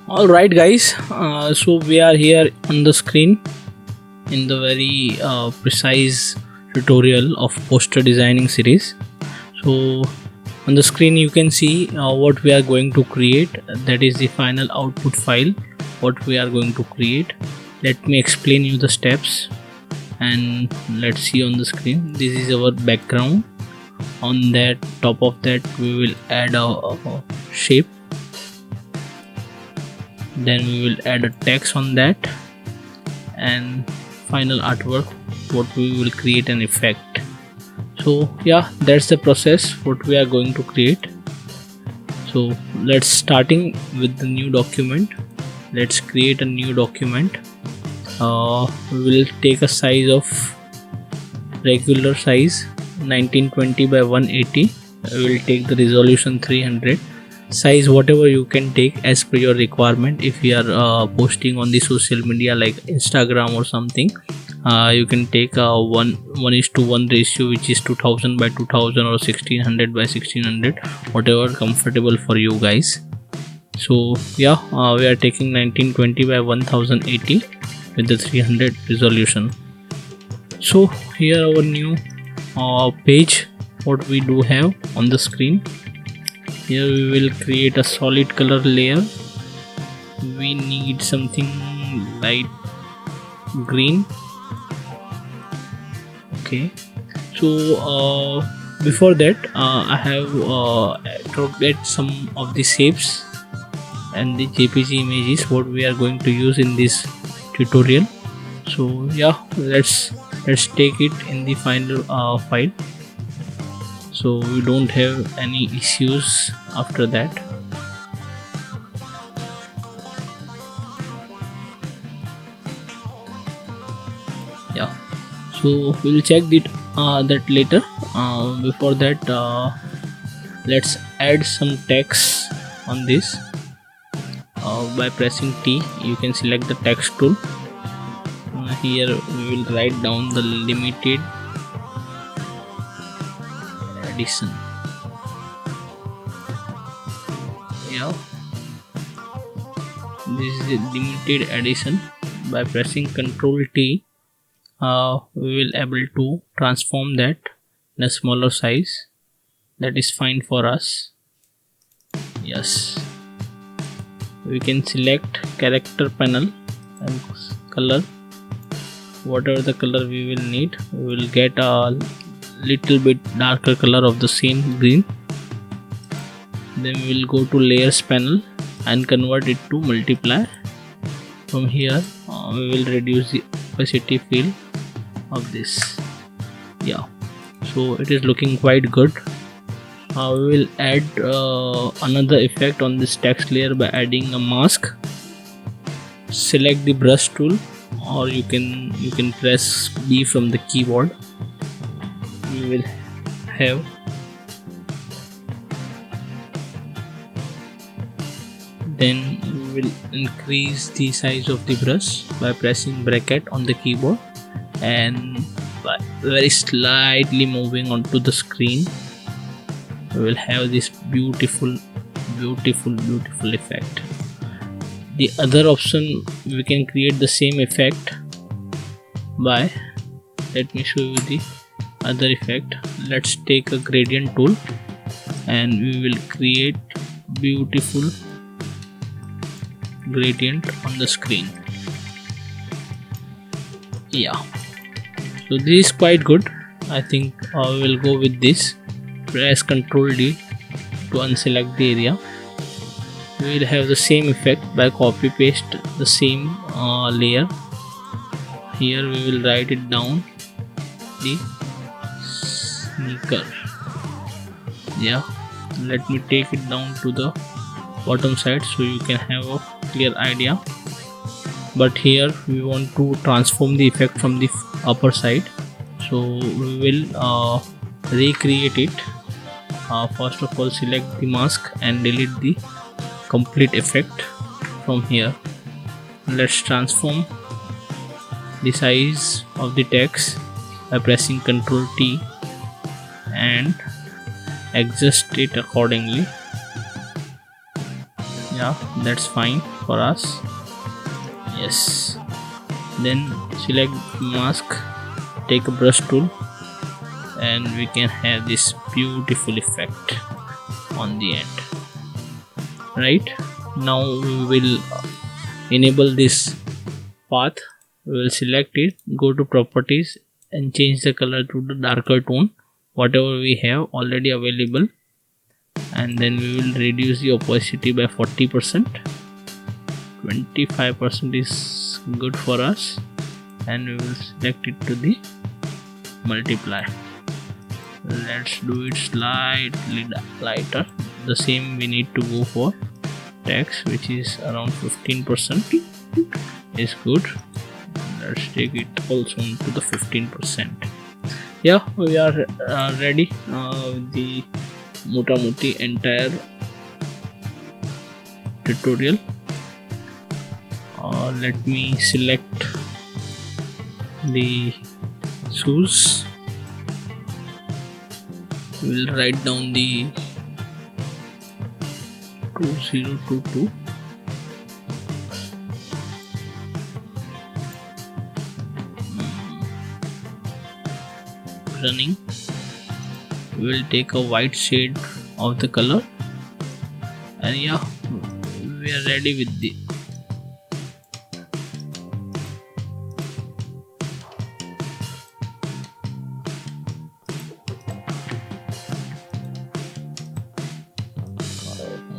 Alright guys, so we are here on the screen in the very precise tutorial of poster designing series. So on the screen you can see what we are going to create, that is the final output file what we are going to create. Let me explain you the steps and let's see on the screen. This is our background. On that top of that we will add a shape, then we will add a text on that, and final artwork what we will create an effect. So yeah, that's the process what we are going to create. So let's starting with the new document. Let's create a new document. We will take a size of regular size 1920 by 180. We will take the resolution 300. Size whatever you can take as per your requirement. If you are posting on the social media like Instagram or something, you can take a 1:1 ratio, which is 2000 by 2000 or 1600 by 1600, whatever comfortable for you guys. So yeah, we are taking 1920 by 1080 with the 300 resolution. So here our new page what we do have on the screen. Here we will create a solid color layer. We need something light green. Okay, so before that I have created some of the shapes and the JPG images what we are going to use in this tutorial. So yeah, let's take it in the final file, so we don't have any issues after that. Yeah, so we'll check that later. Before that, let's add some text on this. By pressing T you can select the text tool. Here we will write down the limited edition. Yeah, this is a limited edition. By pressing Ctrl T, we will able to transform that in a smaller size. That is fine for us. Yes, we can select character panel and color. Whatever the color we will need, we will get a little bit darker color of the same green. Then we will go to layers panel and convert it to multiply. From here we will reduce the opacity fill of this. Yeah, so it is looking quite good. We will add another effect on this text layer by adding a mask. Select the brush tool, or you can press B from the keyboard. We will have then we will increase the size of the brush by pressing bracket on the keyboard and by very slightly moving onto the screen. We will have this beautiful effect. The other option, we can create the same effect by, let me show you the other effect. Let's take a gradient tool and we will create beautiful gradient on the screen. Yeah, so this is quite good. I think we will go with this. Press Ctrl D to unselect the area. We will have the same effect by copy paste the same layer. Here we will write it down, the sneaker. Yeah, let me take it down to the bottom side so you can have a clear idea. But here we want to transform the effect from the upper side, so we will recreate it. First of all, select the mask and delete the complete effect from here. Let's transform the size of the text by pressing Ctrl T and adjust it accordingly. Yeah, that's fine for us. Yes, then select mask, take a brush tool, and we can have this beautiful effect on the end. Right now we will enable this path. We will select it, go to properties, and change the color to the darker tone whatever we have already available, and then we will reduce the opacity by 40%. 25% is good for us, and we will select it to the multiply. Let's do it slightly lighter. The same we need to go for text, which is around 15% is good. Let's take it also to the 15%. Yeah, we are ready with the Motamuti entire tutorial. Let me select the shoes. We'll write down the 2022. Running. We'll take a white shade of the color, and yeah, we are ready with the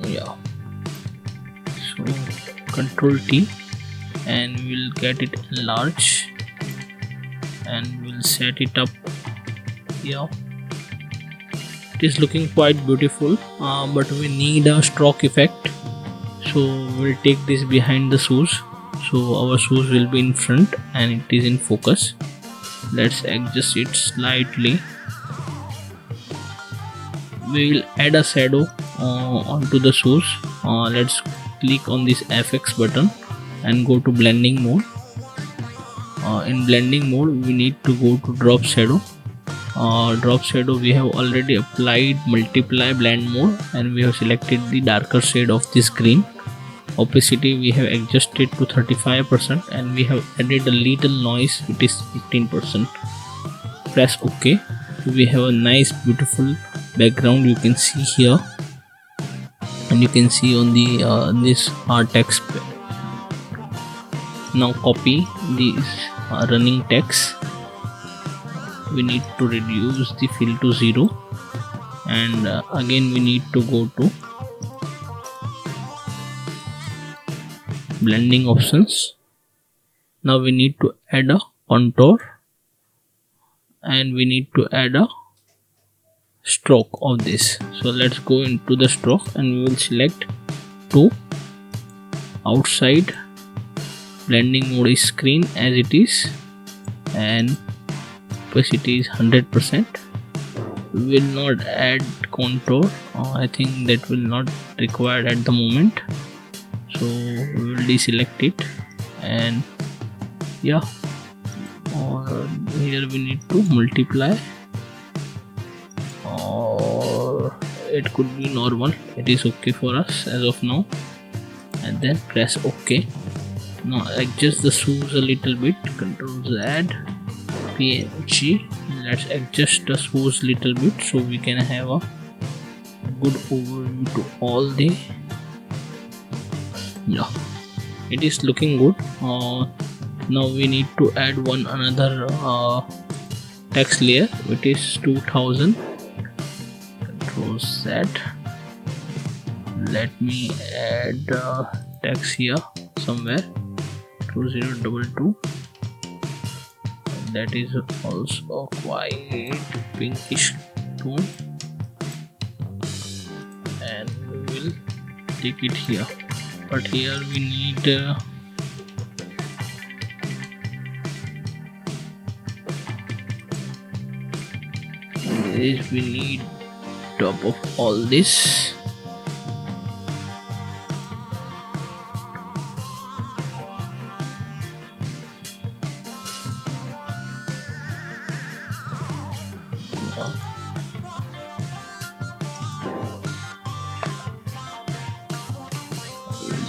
yeah. So Control T, and we'll get it enlarged, and we'll set it up. Yeah, it is looking quite beautiful, but we need a stroke effect, so we'll take this behind the shoes, so our shoes will be in front and it is in focus. Let's adjust it slightly. We will add a shadow onto the shoes. Let's click on this FX button and go to blending mode. In blending mode we need to go to drop shadow. Drop shadow, we have already applied multiply blend mode, and we have selected the darker shade of this green. Opacity we have adjusted to 35%, and we have added a little noise, it is 15%. Press OK. We have a nice beautiful background you can see here, and you can see on the this text. Now copy this running text. We need to reduce the fill to 0, and again we need to go to blending options. Now we need to add a contour, and we need to add a stroke of this. So let's go into the stroke, and we will select 2. Outside blending mode is screen as it is, and opacity is 100%. We will not add contour. I think that will not required at the moment, so we will deselect it. And yeah, here we need to multiply, or it could be normal. It is okay for us as of now, and then press OK. Now adjust the shoes a little bit. Control Z, PNG. Let's adjust the shoes little bit so we can have a good overview to all the. Yeah, it is looking good. Now we need to add one another text layer, which is 2000. Control Z. Let me add text here somewhere. 2022. That is also quite pinkish tone, and we will take it here. But here we need we need top of all this.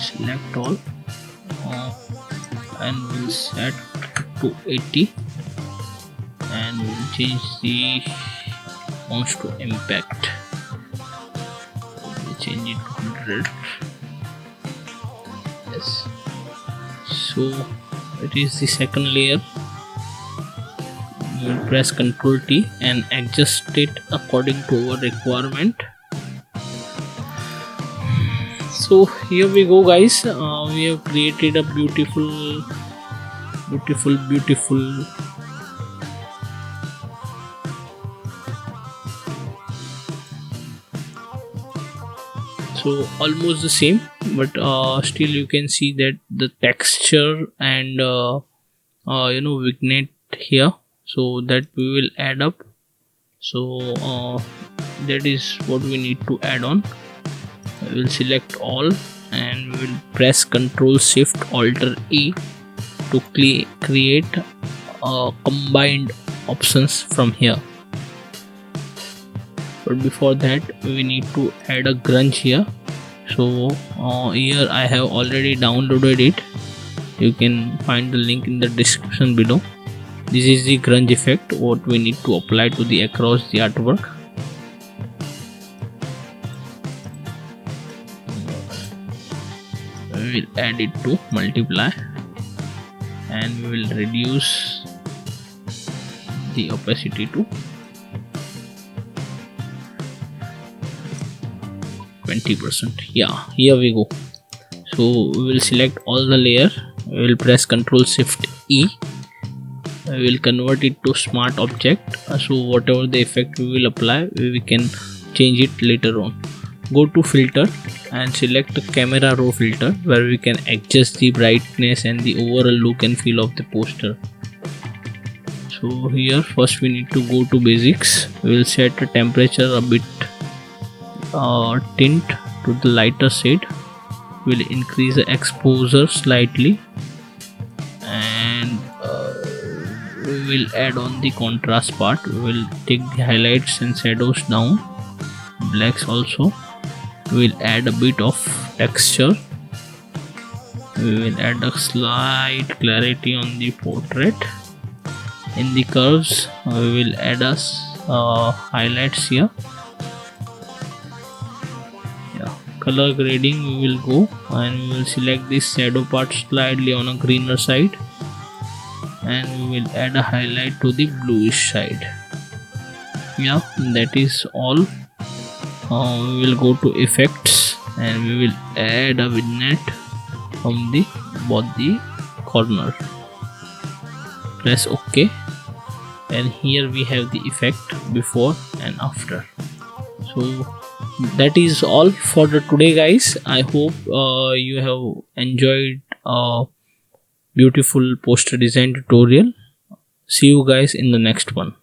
select all and we'll set to 80 and we'll change the fonts to impact. We'll change it to 100. Yes, so it is the second layer. We'll press Ctrl T and adjust it according to our requirement. So here we go, guys. We have created a beautiful so almost the same, but still you can see that the texture and vignette here, so that we will add up. So that is what we need to add on. We will select all and we will press Ctrl Shift Alt E to create combined options from here. But before that we need to add a grunge here. So here I have already downloaded it. You can find the link in the description below. This is the grunge effect what we need to apply to the across the artwork. We will add it to multiply and we will reduce the opacity to 20%. Yeah, here we go. So we will select all the layer. We will press Ctrl Shift E. We will convert it to smart object. So whatever the effect we will apply, we can change it later on. Go to filter and select the camera raw filter, where we can adjust the brightness and the overall look and feel of the poster. So here first we need to go to basics. We will set the temperature a bit tint to the lighter shade. We will increase the exposure slightly and we will add on the contrast part. We will take the highlights and shadows down, blacks also. We will add a bit of texture. We will add a slight clarity on the portrait. In the curves we will add us highlights here. Yeah, color grading we will go and we will select this shadow part slightly on a greener side and we will add a highlight to the bluish side. Yeah, that is all. We will go to effects and we will add a vignette from both the corner. Press OK and here we have the effect before and after. So that is all for the today, guys. I hope you have enjoyed a beautiful poster design tutorial. See you guys in the next one.